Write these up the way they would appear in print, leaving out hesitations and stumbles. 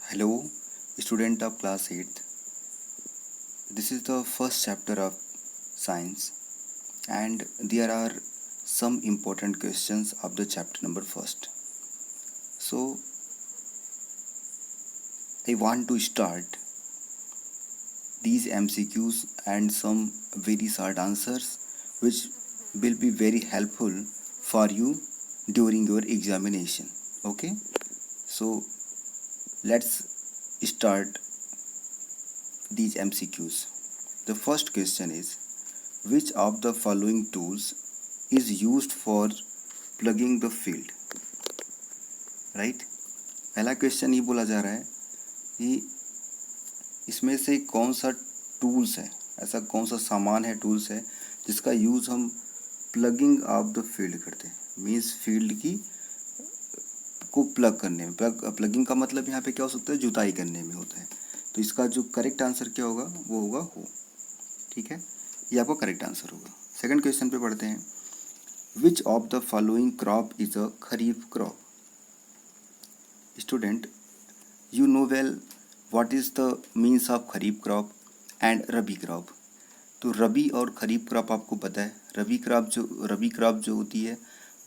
Hello, student of class 8th. This is the first chapter of science, and there are some important questions of the chapter number first. So, I want to start these MCQs and some very short answers which will be very helpful for you during your examination. Okay, so let's start these MCQs. The first question is, which of the following tools is used for plugging the field? Right पहला question ये बोला जा रहा है कि इसमें से कौन सा टूल्स है, ऐसा कौन सा सामान है, टूल्स है जिसका यूज़ हम प्लगिंग ऑफ द फील्ड करते हैं, मीन्स फील्ड की को प्लग करने में। प्लगिंग का मतलब यहाँ पे क्या हो सकता है, जुताई करने में होता है। तो इसका जो करेक्ट आंसर क्या होगा, वो होगा हो। ठीक है, ये आपका करेक्ट आंसर होगा। सेकंड क्वेश्चन पे पढ़ते हैं, which of the following crop is a kharif crop? Student, you know well what is the means of kharif crop and rabi crop. तो रबी और खरीफ क्रॉप आपको पता है। रबी क्रॉप जो होती है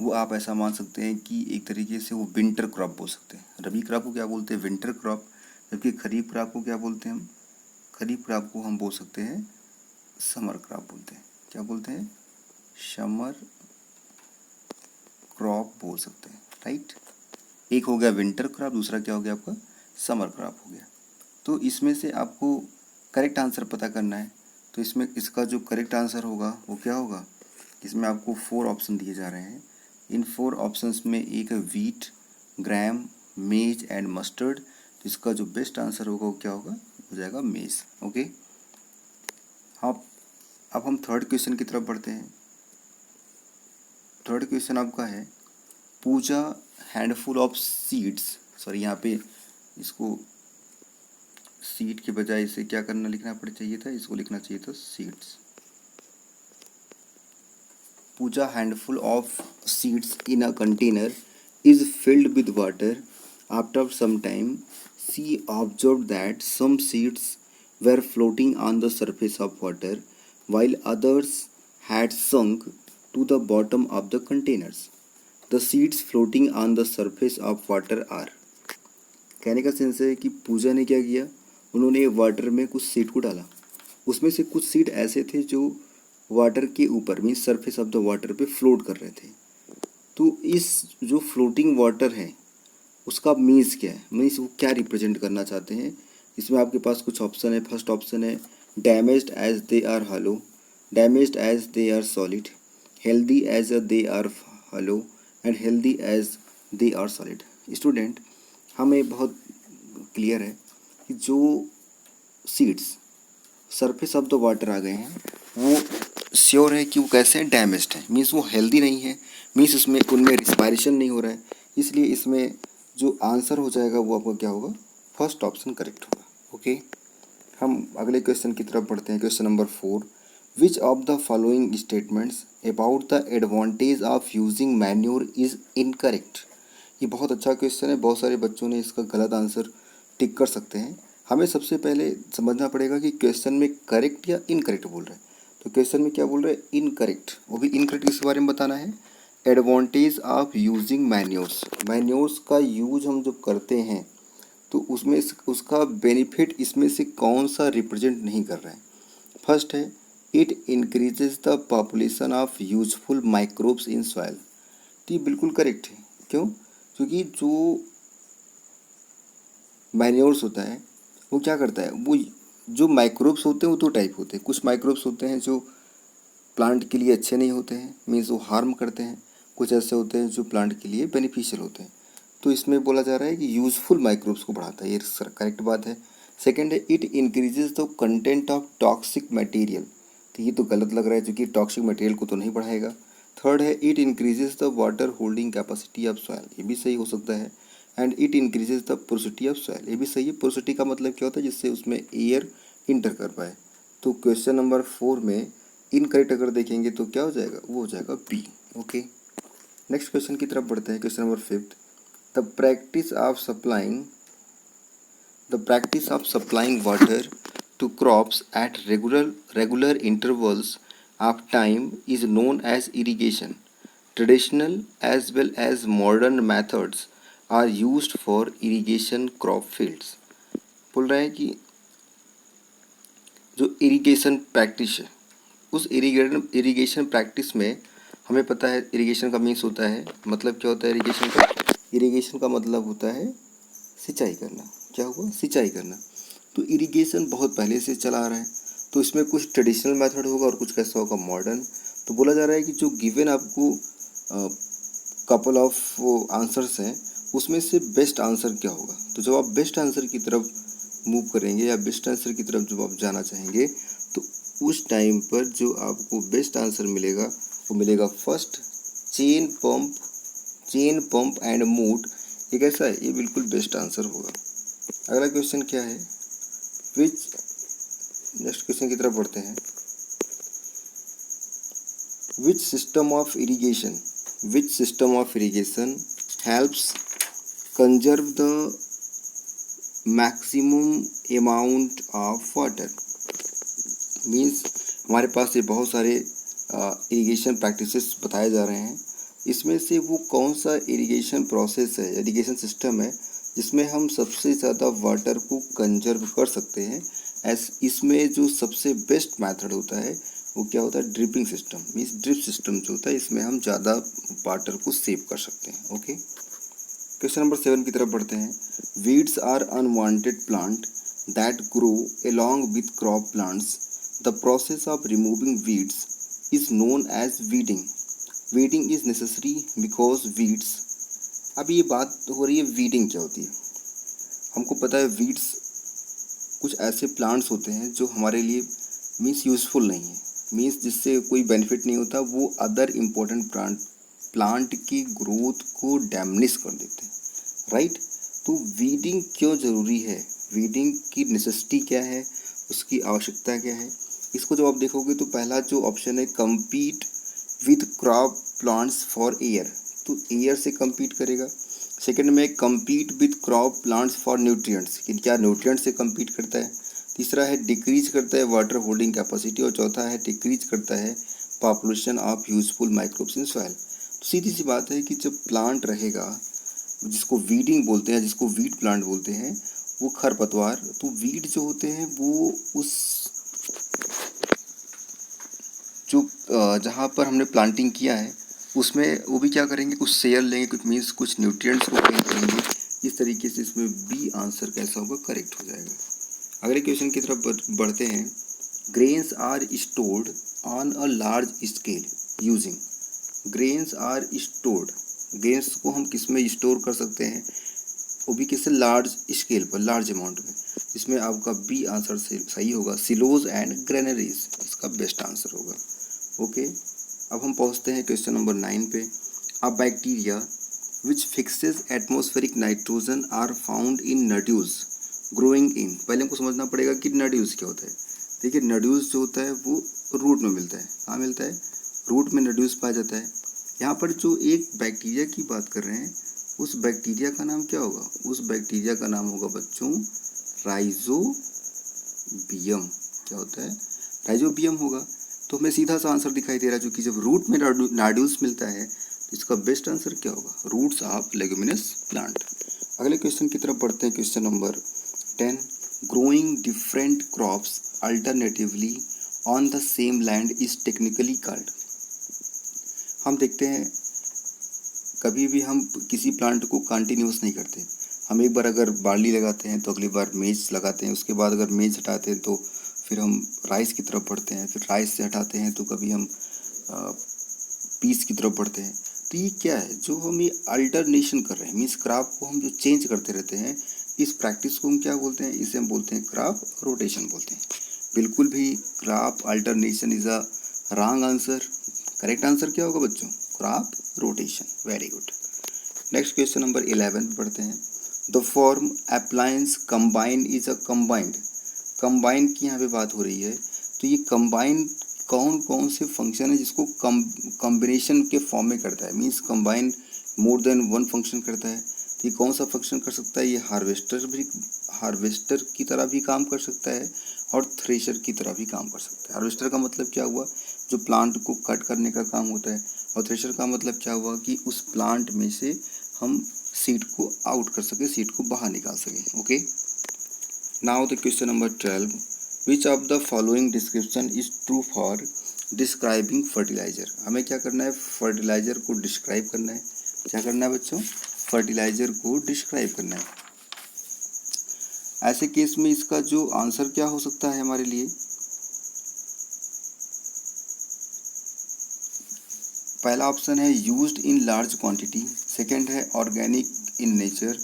वो आप ऐसा मान सकते हैं कि एक तरीके से वो विंटर क्रॉप बोल सकते हैं। रबी क्रॉप को क्या बोलते हैं, विंटर क्रॉप। जबकि खरीफ क्रॉप को क्या बोलते हैं हम, खरीफ क्रॉप को हम बोल सकते हैं समर क्रॉप बोलते हैं। क्या बोलते हैं, समर क्रॉप बोल सकते हैं। राइट, एक हो गया विंटर क्रॉप, दूसरा क्या हो गया आपका समर क्रॉप हो गया। तो इसमें से आपको करेक्ट आंसर पता करना है। तो इसमें इसका जो करेक्ट आंसर होगा वो क्या होगा, इसमें आपको 4 ऑप्शन दिए जा रहे हैं। इन 4 ऑप्शंस में एक है वीट, ग्राम, मेज एंड मस्टर्ड। तो इसका जो बेस्ट आंसर होगा वो क्या होगा, हो जाएगा मेज। ओके, हाँ, अब हम थर्ड क्वेश्चन की तरफ बढ़ते हैं। थर्ड क्वेश्चन आपका है, पूजा हैंडफुल ऑफ सीड्स, सॉरी यहाँ पे इसको सीड के बजाय इसे क्या करना, लिखना पड़ चाहिए था, इसको लिखना चाहिए था seeds. Puja handful of seeds in a container is filled with water. After some time she observe that some seeds were floating on the surface of water while others had sunk to the bottom of the containers. The seeds floating on the surface of water are। कहने का sense है कि पूजा ने क्या किया, उन्होंने water में कुछ सीड को डाला। उसमें से कुछ सीड ऐसे थे जो वाटर के ऊपर mean surface of the water पे फ्लोट कर रहे थे। तो इस जो फ्लोटिंग वाटर है उसका मीन्स क्या है, मीन्स वो क्या रिप्रेजेंट करना चाहते हैं। इसमें आपके पास कुछ ऑप्शन है। फर्स्ट ऑप्शन है damaged as they are hollow, damaged as they are solid, healthy as they are hollow and healthy as they are solid. Student, हमें बहुत क्लियर है कि जो seeds surface of the water आ गए हैं वो श्योर है कि वो कैसे हैं, डैमेज्ड है, मीन्स वो हेल्दी नहीं है, मीन्स उसमें उनमें रिस्पायरेशन नहीं हो रहा है। इसलिए इसमें जो आंसर हो जाएगा वो आपका क्या होगा, फर्स्ट ऑप्शन करेक्ट होगा। ओके, हम अगले क्वेश्चन की तरफ बढ़ते हैं। Question number 4, which of the following statements about the advantage of using manure is incorrect? ये बहुत अच्छा क्वेश्चन है, बहुत सारे बच्चों ने इसका गलत आंसर टिक कर सकते हैं। हमें सबसे पहले समझना पड़ेगा कि क्वेश्चन में करेक्ट या इनकरेक्ट बोल रहे हैं। तो क्वेश्चन में क्या बोल रहे हैं, इनकरेक्ट। वो भी इनकरेक्ट किस बारे में बताना है, advantage of using manures. Manures का यूज हम जब करते हैं तो उसमें उसका बेनिफिट इसमें से कौन सा रिप्रेजेंट नहीं कर रहा है। फर्स्ट है, it increases the population of useful microbes in soil. तो ये बिल्कुल करेक्ट है। क्यों, क्योंकि जो मैन्योर्स होता है वो क्या करता है, वो जो माइक्रोब्स होते हैं वो दो टाइप होते हैं। कुछ माइक्रोब्स होते हैं जो प्लांट के लिए अच्छे नहीं होते हैं, मीन्स वो हार्म करते हैं। कुछ ऐसे होते हैं जो प्लांट के लिए बेनिफिशियल होते हैं। तो इसमें बोला जा रहा है कि यूजफुल माइक्रोब्स को बढ़ाता है, ये करेक्ट बात है। सेकेंड है, it increases the content of toxic material. तो ये तो गलत लग रहा है, क्योंकि टॉक्सिक मटेरियल को तो नहीं बढ़ाएगा। थर्ड है, it increases the water holding capacity of soil. ये भी सही हो सकता है। And it increases the porosity of soil. ये भी सही है। पोरोसिटी का मतलब क्या होता है, जिससे उसमें एयर इंटर कर पाए। तो क्वेश्चन नंबर 4 में इनकरेक्ट अगर देखेंगे तो क्या हो जाएगा, वो हो जाएगा बी। ओके, नेक्स्ट क्वेश्चन की तरफ बढ़ते हैं। Question number 5, the practice of supplying The practice of supplying water to crops at regular intervals of time is known as irrigation. Traditional as well as modern methods are used for irrigation crop fields. बोल रहा है कि जो irrigation practice है उस irrigation practice में हमें पता है इरिगेशन का मीन्स होता है, मतलब क्या होता है इरिगेशन का मतलब होता है सिंचाई करना। क्या हुआ? सिंचाई करना। तो इरिगेशन बहुत पहले से चला आ रहा है, तो इसमें कुछ ट्रेडिशनल मेथड होगा और कुछ कैसा होगा, मॉडर्न। तो बोला जा रहा है कि जो गिवन आपको कपल ऑफ आंसर्स हैं उसमें से बेस्ट आंसर क्या होगा। तो जब आप बेस्ट आंसर की तरफ मूव करेंगे या बेस्ट आंसर की तरफ जब आप जाना चाहेंगे तो उस टाइम पर जो आपको बेस्ट आंसर मिलेगा वो मिलेगा फर्स्ट चेन पंप एंड मोट। ये कैसा है? ये बिल्कुल बेस्ट आंसर होगा। अगला क्वेश्चन क्या है? नेक्स्ट क्वेश्चन की तरफ बढ़ते हैं। Which system of irrigation helps conserve the maximum amount of water. Means हमारे पास ये बहुत सारे इरिगेशन प्रैक्टिसेस बताए जा रहे हैं, इसमें से वो कौन सा इरिगेशन प्रोसेस है, इरिगेशन सिस्टम है जिसमें हम सबसे ज़्यादा वाटर को कंजर्व कर सकते हैं। इसमें जो सबसे बेस्ट मेथड होता है वो क्या होता है? Dripping system. Means drip system जो होता है इसमें हम ज़्यादा वाटर को सेव कर सकते हैं। ओके, क्वेश्चन नंबर 7 की तरफ बढ़ते हैं। Weeds are unwanted plant that grow along with crop plants. The process of removing weeds is known as weeding. Weeding is necessary because weeds। अब ये बात हो रही है वीडिंग क्या होती है। हमको पता है वीड्स कुछ ऐसे प्लांट्स होते हैं जो हमारे लिए मीन्स यूज़फुल नहीं है, मीन्स जिससे कोई बेनिफिट नहीं होता, वो अदर इम्पोर्टेंट प्लांट की ग्रोथ को डैमेज कर देते हैं, राइट। तो वीडिंग क्यों ज़रूरी है, वीडिंग की नेसेसिटी क्या है, उसकी आवश्यकता क्या है, इसको जब आप देखोगे तो पहला जो ऑप्शन है compete with crop plants for air, तो एयर से कम्पीट करेगा। सेकंड में compete with crop plants for nutrients, कि क्या न्यूट्रिएंट्स से कम्पीट करता है। तीसरा है डिक्रीज करता है वाटर होल्डिंग कैपेसिटी, और चौथा है डिक्रीज करता है population of useful microbes in soil. तो सीधी सी बात है कि जब प्लांट रहेगा जिसको वीडिंग बोलते हैं, जिसको वीड प्लांट बोलते हैं, वो खरपतवार, तो वीड जो होते हैं वो उस जो जहाँ पर हमने प्लांटिंग किया है उसमें वो भी क्या करेंगे, कुछ शेयर लेंगे, कुछ मीन्स कुछ न्यूट्रिएंट्स को गेन करेंगे। इस तरीके से इसमें बी आंसर कैसा होगा, करेक्ट हो जाएगा। अगले क्वेश्चन की तरफ बढ़ते हैं। Grains are stored on a large scale using. Grains are stored, grains को हम किस में स्टोर कर सकते हैं, वो भी किससे, लार्ज स्केल पर, लार्ज अमाउंट में। इसमें आपका बी आंसर सही होगा, सिलोज एंड ग्रेनरीज, इसका बेस्ट आंसर होगा। ओके, अब हम पहुंचते हैं क्वेश्चन नंबर 9 पे। A bacteria which fixes atmospheric nitrogen are found in nodules growing in. पहले हमको समझना पड़ेगा कि नड्यूल्स क्या होता है। देखिए नड्यूल्स जो होता है वो रूट में मिलता है। कहाँ मिलता है? रूट में नड्यूल्स पाया जाता है। यहाँ पर जो एक बैक्टीरिया की बात कर रहे हैं उस बैक्टीरिया का नाम क्या होगा? उस बैक्टीरिया का नाम होगा बच्चों राइजोबियम। क्या होता है? राइजोबियम होगा। तो हमें सीधा सा आंसर दिखाई दे रहा है, जो कि जब रूट में नोड्यूल्स मिलता है तो इसका बेस्ट आंसर क्या होगा? Roots of leguminous plant. अगले क्वेश्चन की तरफ बढ़ते हैं। Question number 10। Growing different crops alternatively on the same land is technically called. हम देखते हैं कभी भी हम किसी प्लांट को कंटिन्यूस नहीं करते। हम एक बार अगर बार्ली लगाते हैं तो अगली बार मेज लगाते हैं, उसके बाद अगर मेज हटाते हैं तो फिर हम राइस की तरफ बढ़ते हैं, फिर राइस से हटाते हैं तो कभी हम पीस की तरफ बढ़ते हैं। तो ये क्या है जो हम ये अल्टरनेशन कर रहे हैं, मीन्स क्रॉप को हम जो चेंज करते रहते हैं, इस प्रैक्टिस को हम क्या बोलते हैं? इसे हम बोलते हैं क्रॉप रोटेशन बोलते हैं। बिल्कुल भी crop alternation is a wrong answer. Correct answer क्या होगा बच्चों? Crop rotation. Very good. Next question number 11 पे पढ़ते हैं। The form appliance combine is a combined. Combine की यहाँ पे बात हो रही है, तो ये कंबाइन कौन कौन से फंक्शन है जिसको कॉम्बिनेशन के फॉर्म में करता है, means combine more than one function करता है। तो ये कौन सा फंक्शन कर सकता है? ये हार्वेस्टर की तरह भी काम कर सकता है और थ्रेशर की तरह भी काम कर सकता है। हार्वेस्टर का मतलब क्या हुआ, जो प्लांट को कट करने का काम होता है, और थ्रेशर का मतलब क्या हुआ कि उस प्लांट में से हम सीड को आउट कर सके, सीड को बाहर निकाल सके। Okay, now the question number 12, which of the following description is true for describing fertiliser. हमें क्या करना है, फर्टिलाइजर को डिस्क्राइब करना है। क्या करना है बच्चों, फर्टिलाइजर को डिस्क्राइब करना है। ऐसे केस में इसका जो आंसर क्या हो सकता है हमारे लिए, पहला ऑप्शन है used in large quantity, second है ऑर्गेनिक इन नेचर,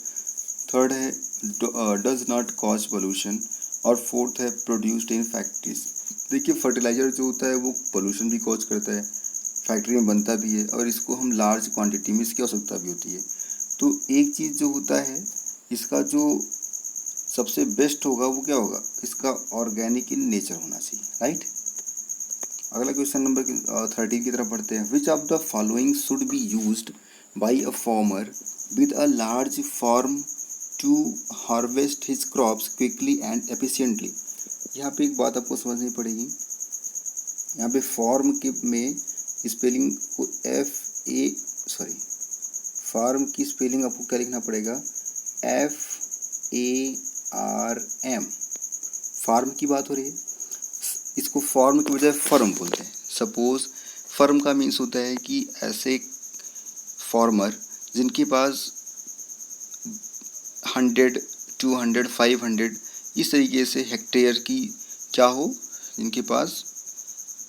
थर्ड है डज नॉट कॉज पोल्यूशन, और फोर्थ है प्रोड्यूस्ड इन फैक्ट्रीज। देखिए फर्टिलाइजर जो होता है वो पोल्यूशन भी कॉज करता है, फैक्ट्री में बनता भी है, और इसको हम लार्ज क्वांटिटी में इसकी आवश्यकता भी होती है। तो एक चीज़ जो होता है, इसका जो सबसे बेस्ट होगा वो क्या होगा, इसका ऑर्गेनिक इन नेचर होना चाहिए, राइट। अगला क्वेश्चन नंबर 13 की तरफ बढ़ते हैं। Which of the following should be used by a farmer with a large farm to harvest his crops quickly and efficiently. यहाँ पे एक बात आपको समझनी पड़ेगी, यहाँ पे फॉर्म के में स्पेलिंग को फार्म की स्पेलिंग आपको क्या लिखना पड़ेगा, FARM। फार्म की बात हो रही है, इसको फॉर्म की बजाय फर्म बोलते हैं। सपोज फर्म का मीन्स होता है कि ऐसे फार्मर जिनके पास 100, 200, 500 इस तरीके से हेक्टेयर की क्या हो, जिनके पास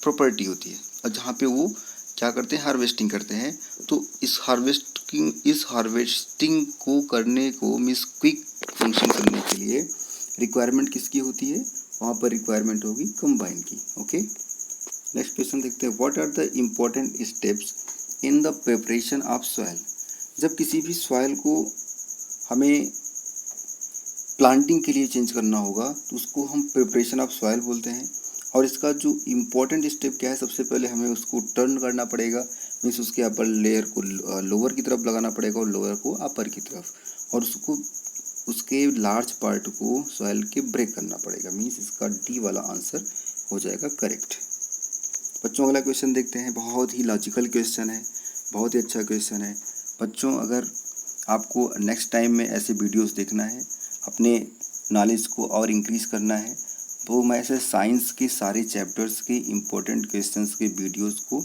प्रॉपर्टी होती है, और जहाँ पे वो क्या करते हैं, हार्वेस्टिंग करते हैं। तो इस हार्वेस्टिंग को करने को मीन्स क्विक फंक्शन करने के लिए रिक्वायरमेंट किसकी होती है, वहाँ पर रिक्वायरमेंट होगी कंबाइन की। ओके, नेक्स्ट क्वेश्चन देखते हैं। What are the important steps in the preparation of soil. जब किसी भी सॉइल को हमें प्लांटिंग के लिए चेंज करना होगा तो उसको हम प्रिपरेशन ऑफ सॉइल बोलते हैं। और इसका जो इम्पोर्टेंट स्टेप क्या है, सबसे पहले हमें उसको टर्न करना पड़ेगा, मीन्स उसके अपर लेयर को लोअर की तरफ लगाना पड़ेगा और लोअर को अपर की तरफ, और उसको उसके लार्ज पार्ट को सॉइल के ब्रेक करना पड़ेगा, मीन्स इसका डी वाला आंसर हो जाएगा करेक्ट। बच्चों अगला क्वेश्चन देखते हैं, बहुत ही लॉजिकल क्वेश्चन है, बहुत ही अच्छा क्वेश्चन है। बच्चों अगर आपको नेक्स्ट टाइम में ऐसे वीडियोस देखना है, अपने नॉलेज को और इंक्रीज़ करना है, तो मैं ऐसे साइंस के सारे चैप्टर्स के इम्पोर्टेंट क्वेश्चंस के वीडियोस को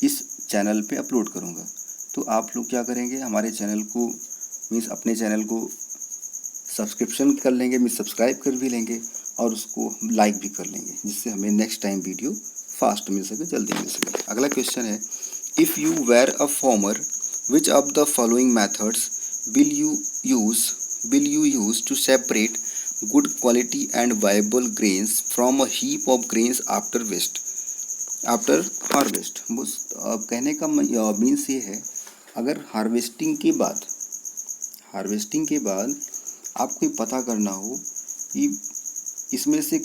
इस चैनल पे अपलोड करूँगा। तो आप लोग क्या करेंगे, हमारे चैनल को मीन्स अपने चैनल को सब्सक्रिप्शन कर लेंगे, मीन्स सब्सक्राइब कर भी लेंगे, और उसको लाइक भी कर लेंगे, जिससे हमें नेक्स्ट टाइम वीडियो फास्ट मिल सके, जल्दी मिल सके। अगला क्वेश्चन है, if you were a farmer which of the following methods will you use to separate good quality and viable grains from a heap of grains after harvest. कहने का means ये है, अगर हार्वेस्टिंग के बाद आपको पता करना हो कि इसमें से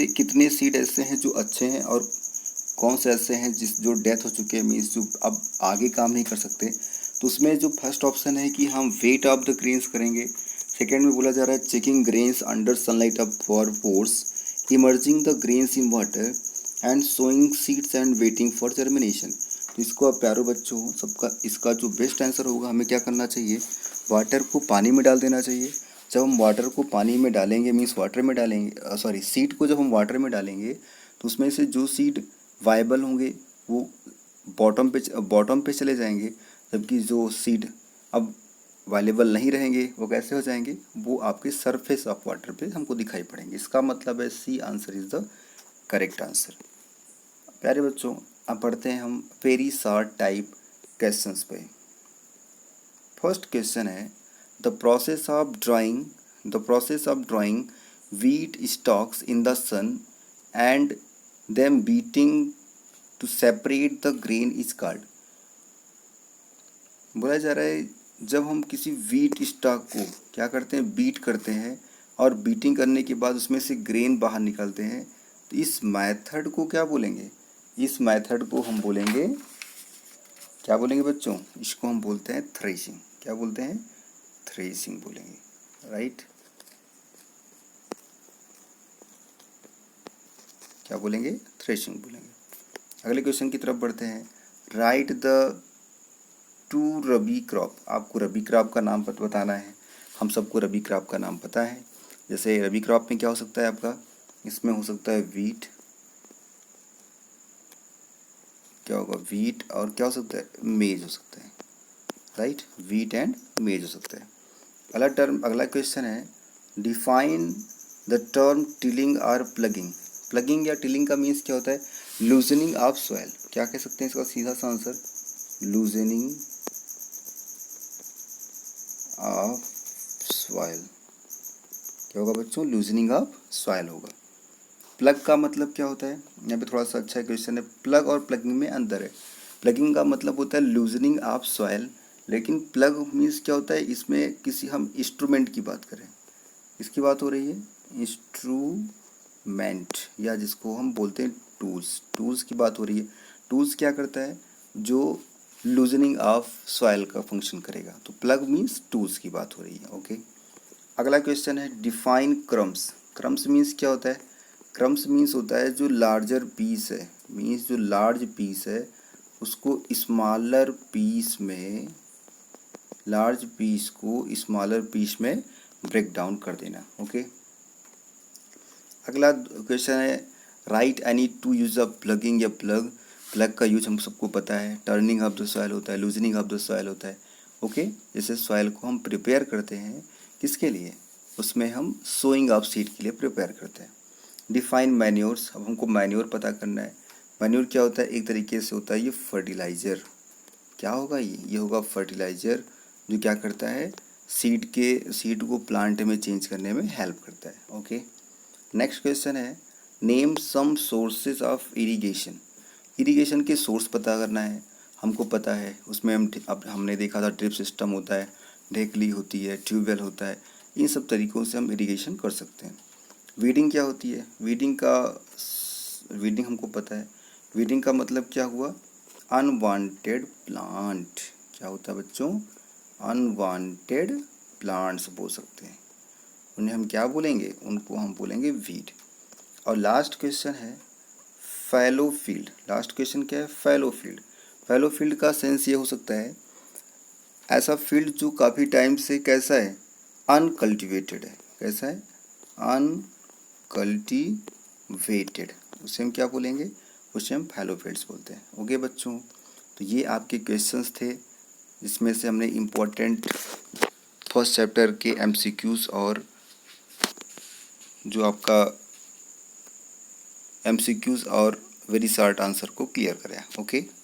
कितने सीड ऐसे हैं जो अच्छे हैं और कौन से ऐसे हैं जो डेथ हो चुके हैं, मीन्स जो अब आगे काम नहीं कर सकते, तो उसमें जो फर्स्ट ऑप्शन है कि हम वेट ऑफ द ग्रेन्स करेंगे। सेकेंड में बोला जा रहा है checking grains under sunlight of for pores, emerging the grains in water and sowing seeds and waiting for germination. तो इसको अब प्यारो बच्चों सबका इसका जो बेस्ट आंसर होगा, हमें क्या करना चाहिए, वाटर को पानी में डाल देना चाहिए। जब हम वाटर को पानी में डालेंगे, मीन्स वाटर में डालेंगे, सीड को जब हम वाटर में डालेंगे तो उसमें से जो सीड वायबल होंगे वो बॉटम पे चले जाएंगे, जबकि जो सीड अब वायलेबल नहीं रहेंगे वो कैसे हो जाएंगे, वो आपके सरफेस ऑफ वाटर पे हमको दिखाई पड़ेंगे। इसका मतलब है C answer is the correct answer. प्यारे बच्चों अब पढ़ते हैं हम वेरी शॉर्ट टाइप क्वेश्चंस पे। फर्स्ट क्वेश्चन है, the process of drying wheat stalks in the sun and them beating to separate the grain is called। बोला जा रहा है जब हम किसी वीट स्टॉक को क्या करते हैं, बीट करते हैं, और बीटिंग करने के बाद उसमें से ग्रेन बाहर निकालते हैं, तो इस मेथड को क्या बोलेंगे, इस मेथड को हम बोलेंगे, क्या बोलेंगे बच्चों, इसको हम बोलते हैं थ्रेशिंग। क्या बोलते हैं, थ्रेशिंग बोलेंगे, राइट। क्या बोलेंगे, थ्रेशिंग बोलेंगे। अगले क्वेश्चन की तरफ बढ़ते हैं। Right the two rabi crop, आपको रबी क्रॉप का नाम बताना है। हम सबको रबी क्रॉप का नाम पता है। जैसे रबी क्रॉप में क्या हो सकता है आपका, इसमें हो सकता है वीट, क्या होगा वीट, और क्या हो सकता है मेज हो सकता है, राइट, वीट एंड मेज हो सकता है। अगला क्वेश्चन है डिफाइन द टर्म टिलिंग और प्लगिंग। प्लगिंग या टिलिंग का मीन्स क्या होता है, लूजनिंग ऑफ सॉइल। क्या कह सकते हैं इसका सीधा सा आंसर, लूजनिंग ऑफ सॉइल। क्या होगा बच्चों, लूजनिंग ऑफ सॉइल होगा। प्लग का मतलब क्या होता है, यहाँ पे थोड़ा सा अच्छा क्वेश्चन है। प्लग और प्लगिंग में अंतर है। प्लगिंग का मतलब होता है लूजनिंग ऑफ सॉइल, लेकिन प्लग मीन्स क्या होता है, इसमें किसी हम इंस्ट्रूमेंट की बात करें, इसकी बात हो रही है, इंस्ट्रूमेंट, या जिसको हम बोलते हैं टूल्स, टूल्स की बात हो रही है। टूल्स क्या करता है, जो लूजनिंग ऑफ सॉइल का फंक्शन करेगा। तो प्लग मीन्स टूल्स की बात हो रही है। ओके, अगला क्वेश्चन है डिफाइन क्रम्स। क्रम्स मीन्स क्या होता है, क्रम्स मीन्स होता है जो लार्जर पीस है, मीन्स जो लार्ज पीस है उसको स्मॉलर पीस में, लार्ज पीस को स्मॉलर पीस में ब्रेक डाउन कर देना। ओके, अगला क्वेश्चन है right any two use of plugging या प्लग। प्लग का यूज हम सबको पता है, टर्निंग ऑफ द सॉइल होता है, लूजनिंग ऑफ द सॉइल होता है। ओके, जैसे सॉइल को हम प्रिपेयर करते हैं किसके लिए, उसमें हम सोइंग ऑफ सीड के लिए प्रिपेयर करते हैं। डिफाइन मैन्योर्स, अब हमको मैन्योर पता करना है। मैन्योर क्या होता है, एक तरीके से होता है ये फर्टिलाइज़र। क्या होगा ये होगा फर्टिलाइज़र, जो क्या करता है, सीड को प्लांट में चेंज करने में हेल्प करता है। ओके, नेक्स्ट क्वेश्चन है name some sources of irrigation. Irrigation के सोर्स पता करना है। हमको पता है उसमें अब हमने देखा था ड्रिप सिस्टम होता है, ढेकली होती है, ट्यूबवेल होता है। इन सब तरीक़ों से हम इरिगेशन कर सकते हैं। वीडिंग क्या होती है, वीडिंग हमको पता है। वीडिंग का मतलब क्या हुआ, अनवांटेड प्लांट। क्या होता है बच्चों, अनवांटेड प्लांट्स बोल सकते हैं, उन्हें हम क्या बोलेंगे, उनको हम बोलेंगे वीड। और लास्ट क्वेश्चन है फैलो फील्ड। लास्ट क्वेश्चन क्या है, फैलो फील्ड। फैलो फील्ड का सेंस ये हो सकता है ऐसा फील्ड जो काफ़ी टाइम से कैसा है, अनकल्टिवेटेड है। कैसा है, अनकल्टिवेटेड, उसे हम क्या बोलेंगे, उसे हम फैलो फील्ड्स बोलते हैं। ओके बच्चों, तो ये आपके क्वेश्चंस थे, जिसमें से हमने इम्पोर्टेंट फर्स्ट चैप्टर के एमसीक्यूज़ और जो आपका एमसीक्यूज़ और वेरी शॉर्ट आंसर को क्लियर करें। ओके।